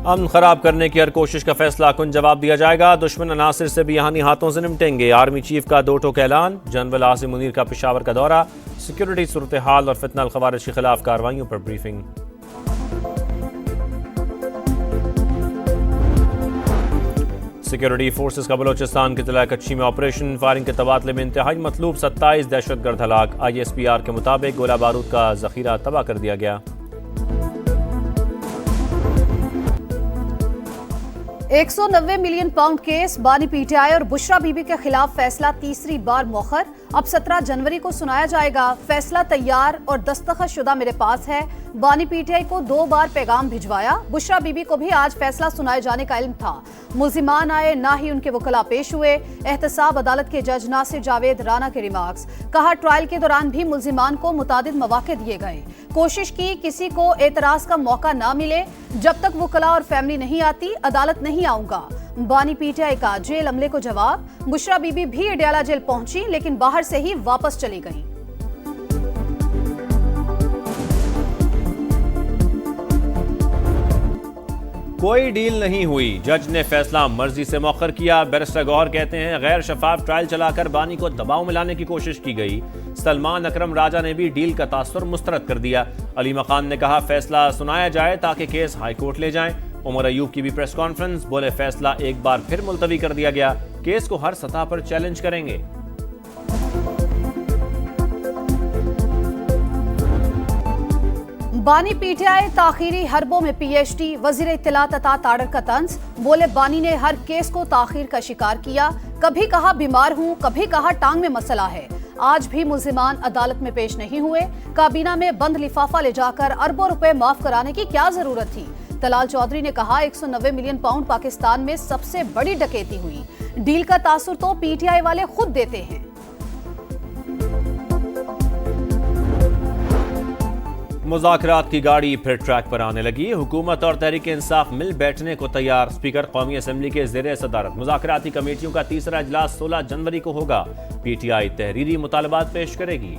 अमन खराब करने की हर कोशिश का फैसला कुन जवाब दिया जाएगा। दुश्मन अनासिर से भी यहानी हाथों से निपटेंगे। आर्मी चीफ का 2 टोक ऐलान। जनरल आसिम मुनीर का पेशावर का दौरा। सिक्योरिटी सूरत हाल और फितना खवारिज के खिलाफ कार्रवाइयों पर ब्रीफिंग। सिक्योरिटी फोर्सेस का बलोचिस्तान की जिला कच्ची में ऑपरेशन। फायरिंग के तबादले में इंतहाई मतलूब 27 दहशतगर्द हलाक। ISPR के मुताबिक गोला बारूद का जखीरा तबाह कर दिया गया। 190 मिलियन पाउंड केस। बानी PTI और बुशरा बीबी के खिलाफ फैसला तीसरी बार मौखर। अब 17 जनवरी को सुनाया जाएगा। फैसला तैयार और दस्तखत शुदा मेरे पास है। बानी PTI को 2 बार पैगाम भिजवाया। बुशरा बीबी को भी आज फैसला सुनाए जाने का इल्म था। मुल्जिमान आए, ना ही उनके वकला पेश हुए। एहतसाब अदालत के जज नासिर जावेद राना के रिमार्क्स। कहा, ट्रायल के दौरान भी मुल्जिमान को मुतादिद मौके दिए गए। कोशिश की किसी को एतराज का मौका ना मिले। जब तक वकला और फैमिली नहीं आती, अदालत नहीं आऊंगा। बानी PTI का जेल अमले को जवाब। बुशरा बीबी भी अडयाला जेल पहुंची, लेकिन बाहर से ही वापस चली गईं। कोई डील नहीं हुई। जज ने फैसला मर्जी से मौखर किया। बैरिस्टर गौहर कहते हैं, गैर शफाफ ट्रायल चलाकर बानी को दबाव में लाने की कोशिश की गई। सलमान अकरम राजा ने भी डील का तासुर मुस्तरद कर दिया। अली मकान ने कहा, फैसला सुनाया जाए ताकि केस हाई कोर्ट ले जाएं। उमर अयूब की भी प्रेस कॉन्फ्रेंस। बोले, फैसला एक बार फिर मुलतवी कर दिया गया। केस को हर सतह पर चैलेंज करेंगे। बानी PTI ताखीरी हरबों में PhD। वजीर इत्तलात अता ताड़र का तंज। बोले, बानी ने हर केस को ताखीर का शिकार किया। कभी कहा बीमार हूं, कभी कहा टांग में मसला है। आज भी मुल्जिमान अदालत में पेश नहीं हुए। काबीना में बंद लिफाफा ले जाकर अरबों रुपए माफ कराने की क्या जरूरत थी। तलाल चौधरी ने कहा, 190 मिलियन पाउंड पाकिस्तान में सबसे बड़ी डकैती हुई। डील का तासुर तो PTI वाले खुद देते हैं। मुज़ाकरात की गाड़ी फिर ट्रैक पर आने लगी। हुकूमत और तहरीक इंसाफ मिल बैठने को तैयार। स्पीकर कौमी असम्बली के ज़ेरे सदारत मुज़ाकराती कमेटियों का तीसरा इजलास 16 जनवरी को होगा। PTI तहरीरी मुतालबात पेश करेगी।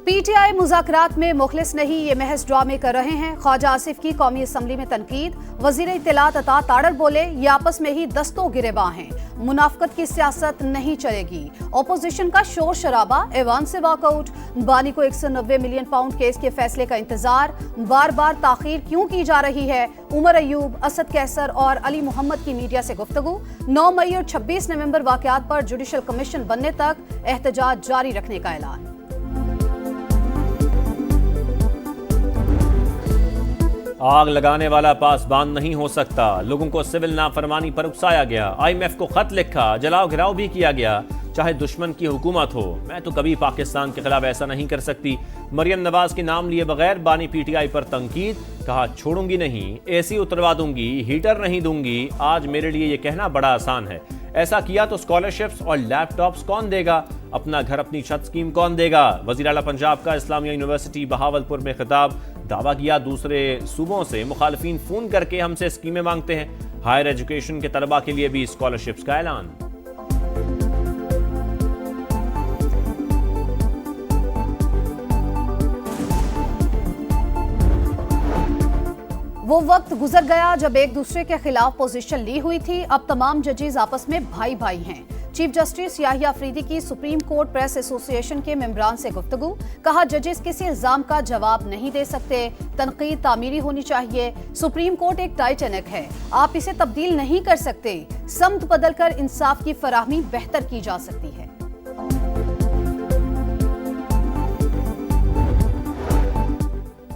PTI मुज़ाकरात में मुखलिस नहीं, ये महज ड्रामे कर रहे हैं। ख्वाजा आसिफ की कौमी असम्बली में तनकीद। वजीर इत्तलात अता ताड़र बोले, ये आपस में ही दस्तों गिरेबां हैं। मुनाफकत की सियासत नहीं चलेगी। ओपोजिशन का शोर शराबा, ऐवान से वॉकआउट। बानी को 190 मिलियन पाउंड केस के फैसले का इंतजार। बार बार ताखीर क्यों की जा रही है। उमर अयूब, असद कैसर और अली मोहम्मद की मीडिया से गुफ्तगू। 9 मई और 26 नवंबर वाकयात पर जुडिशल कमीशन बनने तक एहतजाज जारी रखने का ऐलान। आग लगाने वाला पासबान नहीं हो सकता। लोगों को सिविल नाफरमानी पर उकसाया गया। IMF को खत लिखा। जलाओ घिराव भी किया गया। चाहे दुश्मन की हुकूमत हो, मैं तो कभी पाकिस्तान के खिलाफ ऐसा नहीं कर सकती। मरियम नवाज के नाम लिए बगैर बानी PTI पर तंकीद। कहा, छोड़ूंगी नहीं, AC उतरवा दूंगी, हीटर नहीं दूंगी। आज मेरे लिए ये कहना बड़ा आसान है। ऐसा किया तो स्कॉलरशिप्स और लैपटॉप्स कौन देगा? अपना घर अपनी छत स्कीम कौन देगा? वज़ीर आला पंजाब का इस्लामिया यूनिवर्सिटी बहावलपुर में खिताब। दावा किया, दूसरे सूबों से मुखालिफिन फोन करके हमसे स्कीमें मांगते हैं। हायर एजुकेशन के तलबा के लिए भी स्कॉलरशिप्स का ऐलान। वो वक्त गुजर गया जब एक दूसरे के खिलाफ पोजीशन ली हुई थी। अब तमाम जजेस आपस में भाई भाई हैं। चीफ जस्टिस याहिया अफरीदी की सुप्रीम कोर्ट प्रेस एसोसिएशन के मेंबरान से गुफ्तगू। कहा, जजेस किसी इल्जाम का जवाब नहीं दे सकते। तनकीद तामीरी होनी चाहिए। सुप्रीम कोर्ट एक टाइटैनिक है, आप इसे तब्दील नहीं कर सकते। समत बदलकर इंसाफ की फराहमी बेहतर की जा सकती है।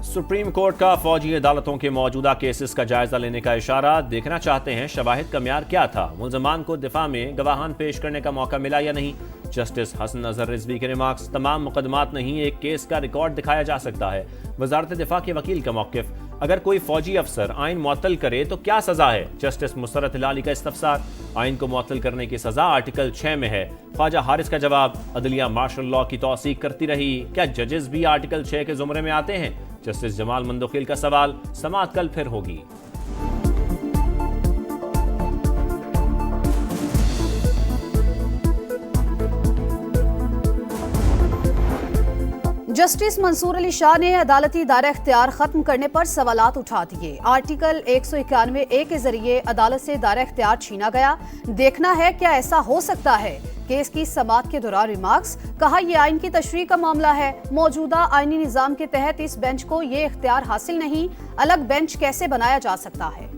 सुप्रीम कोर्ट का फौजी अदालतों के मौजूदा केसेस का जायजा लेने का इशारा। देखना चाहते हैं शवाहिद का म्यार क्या था। मुल्ज़मान को दिफा में गवाहान पेश करने का मौका मिला या नहीं। जस्टिस हसन अजहर रिजवी के रिमार्क्स। तमाम मुकदमात नहीं, एक केस का रिकॉर्ड दिखाया जा सकता है। वजारत दिफा के वकील का मौक़िफ़। अगर कोई फौजी अफसर आइन मुअत्तल करे तो क्या सजा है? जस्टिस मुसर्रत हिलाली का इस्तफसार। आइन को मुअत्तल करने की सजा आर्टिकल 6 में है। ख्वाजा हारिस का जवाब। अदलिया मार्शल लॉ की तौसीक करती रही, क्या जजेस भी आर्टिकल 6 के जुमरे में आते हैं? जस्टिस जमाल मंदोखिल का सवाल। समाअत कल फिर होगी। जस्टिस मंसूर अली शाह ने अदालती दायरा इख्तियार खत्म करने पर सवालात उठा दिए। आर्टिकल 191A के जरिए अदालत से दायरा इख्तियार छीना गया। देखना है क्या ऐसा हो सकता है। केस की समाअत के दौरान रिमार्क्स, कहा यह आइन की तशरीह का मामला है। मौजूदा आईनी निजाम के तहत इस बेंच को ये इख्तियार हासिल नहीं, अलग बेंच कैसे बनाया जा सकता है।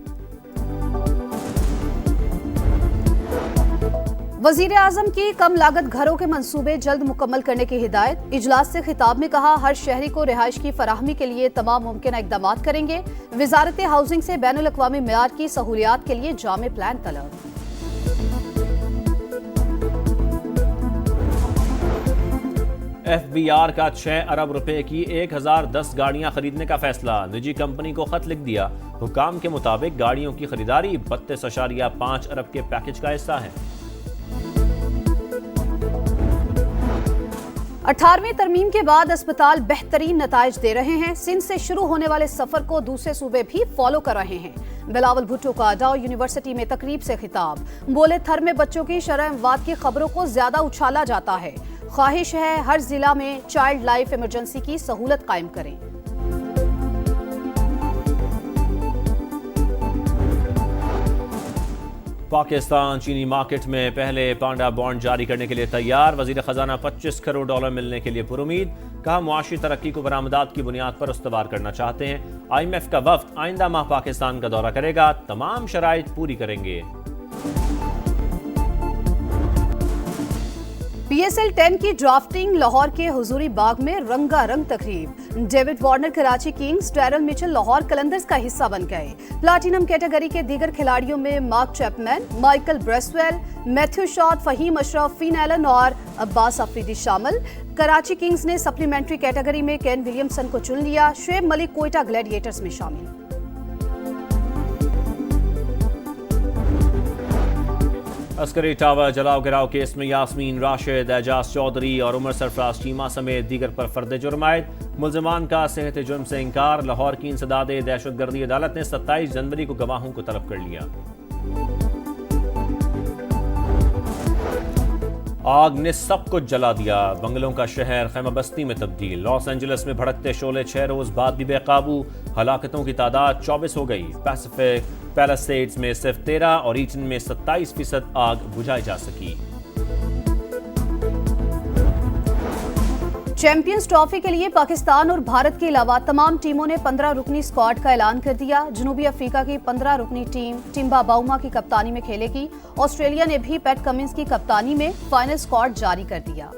वजीर आजम की कम लागत घरों के मंसूबे जल्द मुकम्मल करने की हिदायत। इजलास से खिताब में कहा, हर शहरी को रिहाइश की फराहमी के लिए तमाम मुमकिन इकदाम करेंगे। वजारत हाउसिंग से बैनुल अक़वामी मेयार की सहूलियात के लिए जामे प्लान तलब। FBR का 6 अरब रुपए की 1010 गाड़ियां खरीदने का फैसला। निजी कंपनी को खत लिख दिया। हुकाम के मुताबिक गाड़ियों की खरीदारी 32.5 अरब के पैकेज का हिस्सा है। 18वीं तरमीम के बाद अस्पताल बेहतरीन नताइज दे रहे हैं। सिंध से शुरू होने वाले सफर को दूसरे सूबे भी फॉलो कर रहे हैं। बिलावल भुट्टो का डाउ यूनिवर्सिटी में तकरीब से खिताब, बोले थर में बच्चों की शरह-ए-अमवात की खबरों को ज्यादा उछाला जाता है। ख्वाहिश है हर जिला में चाइल्ड लाइफ इमरजेंसी की सहूलत कायम करें। पाकिस्तान चीनी मार्केट में पहले पांडा बॉन्ड जारी करने के लिए तैयार। वजीर खजाना $25 करोड़ मिलने के लिए पुरुमीद। कहा मुआशी तरक्की को बरामदात की बुनियाद पर उस्तवार करना चाहते हैं। IMF का वफ्द आइंदा माह पाकिस्तान का दौरा करेगा। तमाम शराइत पूरी करेंगे। PSL 10 की ड्राफ्टिंग लाहौर के हुजूरी बाग में रंगारंग तकरीब। David Warner Karachi Kings, Daryl Mitchell Lahore Qalandars का हिस्सा बन गए। प्लाटिनम कैटेगरी के दीगर खिलाड़ियों में Mark Chapman, Michael Bracewell, Matthew Short, Fahim Ashraf, Finn Allen और अब्बास अफरीदी शामिल। कराची किंग्स ने सप्लीमेंट्री कैटेगरी में केन विलियमसन को चुन लिया। शुएब मलिक कोयटा ग्लैडिएटर्स में शामिल। अस्करी टावर जलाओ गिराव केस में यास्मीन राशिद, एजाज चौधरी और उमर सरफराज चीमा समेत दीगर पर फर्द जुर्म आयद। मुल्जिमान का सेहत जुर्म से इंकार। लाहौर की इंसदादे दहशतगर्दी अदालत ने 27 जनवरी को गवाहों को तलब कर लिया। आग ने सब कुछ जला दिया। बंगलों का शहर खैमा बस्ती में तब्दील। लॉस एंजलिस में भड़कते शोले 6 रोज बाद भी बेकाबू। हलाकतों की तादाद 24 हो गई। पैसिफिक पैलिसेड्स में सिर्फ 13 और ईटन में 27% आग बुझाई जा सकी। चैंपियंस ट्रॉफी के लिए पाकिस्तान और भारत के अलावा तमाम टीमों ने 15 रुकनी स्क्वाड का ऐलान कर दिया। जनूबी अफ्रीका की 15 रुकनी टीम टिम्बा बाउमा की कप्तानी में खेलेगी। ऑस्ट्रेलिया ने भी पैट कमिंस की कप्तानी में फाइनल स्क्वाड जारी कर दिया।